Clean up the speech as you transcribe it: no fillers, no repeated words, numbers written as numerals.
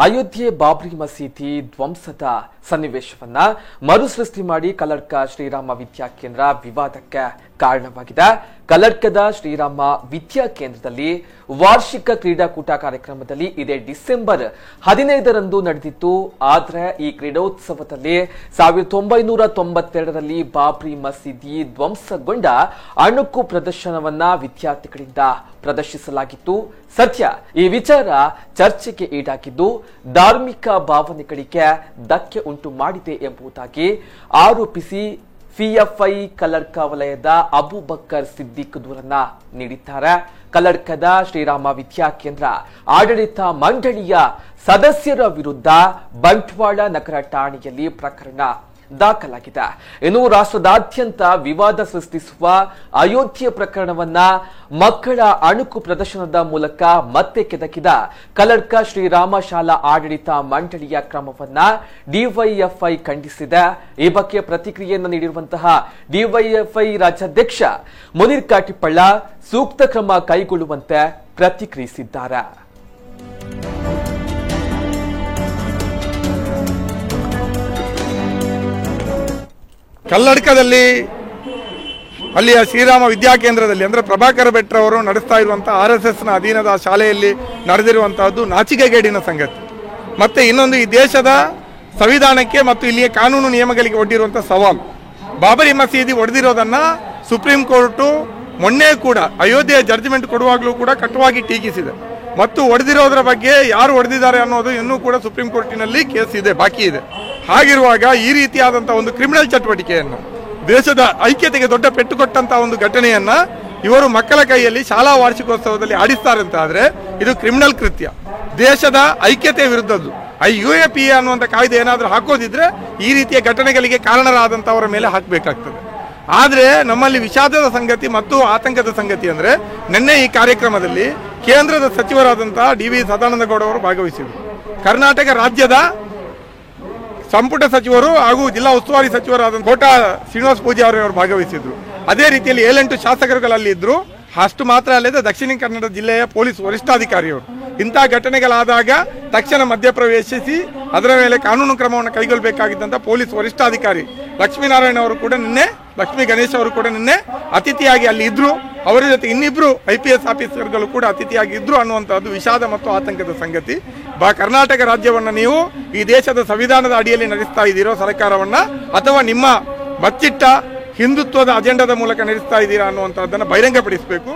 ಅಯೋಧ್ಯೆ ಬಾಬ್ರಿ ಮಸೀದಿ ಧ್ವಂಸದ ಸನ್ನಿವೇಶವನ್ನ ಮರುಸೃಷ್ಟಿ ಮಾಡಿ ಕಲ್ಲಡ್ಕ ಶ್ರೀರಾಮ ವಿದ್ಯಾಕೇಂದ್ರ ವಿವಾದಕ್ಕೆ ಕಾರಣವಾಗಿದೆ. ಕಲ್ಲಡ್ಕದ ಶ್ರೀರಾಮ ವಿದ್ಯಾಕೇಂದ್ರದಲ್ಲಿ ವಾರ್ಷಿಕ ಕ್ರೀಡಾಕೂಟ ಕಾರ್ಯಕ್ರಮದಲ್ಲಿ ಇದೇ ಡಿಸೆಂಬರ್ 15ರಂದು ನಡೆದಿತ್ತು. ಆದರೆ ಈ ಕ್ರೀಡೋತ್ಸವದಲ್ಲಿ 1992ರಲ್ಲಿ ಬಾಬ್ರಿ ಮಸೀದಿ ಧ್ವಂಸಗೊಂಡ ಅಣುಕು ಪ್ರದರ್ಶನವನ್ನ ವಿದ್ಯಾರ್ಥಿಗಳಿಂದ ಪ್ರದರ್ಶಿಸಲಾಗಿತ್ತು. ಸದ್ಯ ಈ ವಿಚಾರ ಚರ್ಚೆಗೆ ಈಡಾಗಿದ್ದು ಧಾರ್ಮಿಕ ಭಾವನೆಗಳಿಗೆ ಧಕ್ಕೆ ಉಂಟು ಮಾಡಿದೆ ಎಂಬುದಾಗಿ ಆರೋಪಿಸಿ ಪಿಎಫ್ಐ ಕಲ್ಲಡ್ಕ ವಲಯದ ಅಬೂಬಕರ್ ಸಿದ್ದಿಕ್ ದೂರನ್ನ ನೀಡಿದ್ದಾರೆ. ಕಲ್ಲಡ್ಕದ ಶ್ರೀರಾಮ ವಿದ್ಯಾಕೇಂದ್ರ ಆಡಳಿತ ಮಂಡಳಿಯ ಸದಸ್ಯರ ವಿರುದ್ಧ ಬಂಟ್ವಾಳ ನಗರ ಠಾಣೆಯಲ್ಲಿ ಪ್ರಕರಣ ದಾಖಲಾಗಿದೆ. ಇನ್ನು ರಾಷ್ಟ್ರದಾದ್ಯಂತ ವಿವಾದ ಸೃಷ್ಟಿಸುವ ಅಯೋಧ್ಯೆ ಪ್ರಕರಣವನ್ನ ಮಕ್ಕಳ ಅಣುಕು ಪ್ರದರ್ಶನದ ಮೂಲಕ ಮತ್ತೆ ಕೆದಕಿದ ಕಲ್ಲಡ್ಕ ಶ್ರೀರಾಮ ಶಾಲಾ ಆಡಳಿತ ಮಂಡಳಿಯ ಕ್ರಮವನ್ನ ಡಿವೈಎಫ್ಐ ಖಂಡಿಸಿದೆ. ಈ ಬಗ್ಗೆ ಪ್ರತಿಕ್ರಿಯೆಯನ್ನು ನೀಡಿರುವಂತಹ ಡಿವೈಎಫ್ಐ ರಾಜ್ಯಾಧ್ಯಕ್ಷ ಮುನೀರ್ ಕಾಟಿಪಳ್ಳ ಸೂಕ್ತ ಕ್ರಮ ಕೈಗೊಳ್ಳುವಂತೆ ಪ್ರತಿಕ್ರಿಯಿಸಿದ್ದಾರೆ. ಕಲ್ಲಡ್ಕದಲ್ಲಿ ಅಲ್ಲಿಯ ಶ್ರೀರಾಮ ವಿದ್ಯಾಕೇಂದ್ರದಲ್ಲಿ ಅಂದರೆ ಪ್ರಭಾಕರ ಭಟ್ರವರು ನಡೆಸ್ತಾ ಇರುವಂಥ RSSನ ಅಧೀನದ ಶಾಲೆಯಲ್ಲಿ ನಡೆದಿರುವಂತಹದ್ದು ನಾಚಿಕೆಗೇಡಿನ ಸಂಗತಿ. ಮತ್ತೆ ಇನ್ನೊಂದು, ಈ ದೇಶದ ಸಂವಿಧಾನಕ್ಕೆ ಮತ್ತು ಇಲ್ಲಿಯ ಕಾನೂನು ನಿಯಮಗಳಿಗೆ ಒಡ್ಡಿರುವಂಥ ಸವಾಲು. ಬಾಬರಿ ಮಸೀದಿ ಒಡೆದಿರೋದನ್ನ ಸುಪ್ರೀಂ ಕೋರ್ಟು ಮೊನ್ನೆ ಕೂಡ ಅಯೋಧ್ಯೆಯ ಜಡ್ಜ್ಮೆಂಟ್ ಕೊಡುವಾಗಲೂ ಕೂಡ ಕಟ್ಟುವಾಗಿ ಟೀಕಿಸಿದೆ. ಮತ್ತು ಒಡೆದಿರೋದ್ರ ಬಗ್ಗೆ ಯಾರು ಒಡೆದಿದ್ದಾರೆ ಅನ್ನೋದು ಇನ್ನೂ ಕೂಡ ಸುಪ್ರೀಂ ಕೋರ್ಟಿನಲ್ಲಿ ಕೇಸ್ ಇದೆ, ಬಾಕಿ ಇದೆ. ಹಾಗಿರುವಾಗ ಈ ರೀತಿಯಾದಂಥ ಒಂದು ಕ್ರಿಮಿನಲ್ ಚಟುವಟಿಕೆಯನ್ನು, ದೇಶದ ಐಕ್ಯತೆಗೆ ದೊಡ್ಡ ಪೆಟ್ಟು ಕೊಟ್ಟಂತ ಒಂದು ಘಟನೆಯನ್ನ ಇವರು ಮಕ್ಕಳ ಕೈಯಲ್ಲಿ ಶಾಲಾ ವಾರ್ಷಿಕೋತ್ಸವದಲ್ಲಿ ಆಡಿಸ್ತಾರೆ ಅಂತ ಆದ್ರೆ ಇದು ಕ್ರಿಮಿನಲ್ ಕೃತ್ಯ, ದೇಶದ ಐಕ್ಯತೆಯ ವಿರುದ್ಧದ್ದು. UAPA ಅನ್ನುವಂಥ ಕಾಯ್ದೆ ಏನಾದರೂ ಹಾಕೋದಿದ್ರೆ ಈ ರೀತಿಯ ಘಟನೆಗಳಿಗೆ ಕಾರಣರಾದಂಥವರ ಮೇಲೆ ಹಾಕಬೇಕಾಗ್ತದೆ. ಆದರೆ ನಮ್ಮಲ್ಲಿ ವಿಷಾದದ ಸಂಗತಿ ಮತ್ತು ಆತಂಕದ ಸಂಗತಿ ಅಂದರೆ, ನಿನ್ನೆ ಈ ಕಾರ್ಯಕ್ರಮದಲ್ಲಿ ಕೇಂದ್ರದ ಸಚಿವರಾದಂತಹ DV ಸದಾನಂದಗೌಡ ಅವರು ಭಾಗವಹಿಸಿದರು. ಕರ್ನಾಟಕ ರಾಜ್ಯದ ಸಂಪುಟ ಸಚಿವರು ಹಾಗೂ ಜಿಲ್ಲಾ ಉಸ್ತುವಾರಿ ಸಚಿವರಾದ ಕೋಟಾ ಶ್ರೀನಿವಾಸ ಪೂಜಾರಿ ಅವರು ಭಾಗವಹಿಸಿದ್ರು. ಅದೇ ರೀತಿಯಲ್ಲಿ 7-8 ಶಾಸಕರುಗಳಲ್ಲಿ ಇದ್ರು. ಅಷ್ಟು ಮಾತ್ರ ಅಲ್ಲದೆ ದಕ್ಷಿಣ ಕನ್ನಡ ಜಿಲ್ಲೆಯ ಪೊಲೀಸ್ ವರಿಷ್ಠಾಧಿಕಾರಿಯವರು ಇಂತಹ ಘಟನೆಗಳಾದಾಗ ತಕ್ಷಣ ಮಧ್ಯಪ್ರವೇಶಿಸಿ ಅದರ ಮೇಲೆ ಕಾನೂನು ಕ್ರಮವನ್ನು ಕೈಗೊಳ್ಳಬೇಕಾಗಿದ್ದಂಥ ಪೊಲೀಸ್ ವರಿಷ್ಠಾಧಿಕಾರಿ ಲಕ್ಷ್ಮೀನಾರಾಯಣ ಅವರು ಕೂಡ ನಿನ್ನೆ, ಲಕ್ಷ್ಮೀ ಗಣೇಶ್ ಅವರು ಕೂಡ ನಿನ್ನೆ ಅತಿಥಿಯಾಗಿ ಅಲ್ಲಿ ಇದ್ರು. ಅವರ ಜೊತೆ ಇನ್ನಿಬ್ರು IPS ಆಫೀಸರ್ಗಳು ಕೂಡ ಅತಿಥಿಯಾಗಿ ಇದ್ರು ಅನ್ನುವಂಥದ್ದು ವಿಷಾದ ಮತ್ತು ಆತಂಕದ ಸಂಗತಿ. ಕರ್ನಾಟಕ ರಾಜ್ಯವನ್ನ ನೀವು ಈ ದೇಶದ ಸಂವಿಧಾನದ ಅಡಿಯಲ್ಲಿ ನಡೆಸ್ತಾ ಇದ್ದೀರೋ ಸರ್ಕಾರವನ್ನ, ಅಥವಾ ನಿಮ್ಮ ಬಚ್ಚಿಟ್ಟ ಹಿಂದುತ್ವದ ಅಜೆಂಡಾದ ಮೂಲಕ ನಡೆಸ್ತಾ ಇದ್ದೀರಾ ಅನ್ನುವಂಥದ್ದನ್ನು ಬಹಿರಂಗಪಡಿಸಬೇಕು.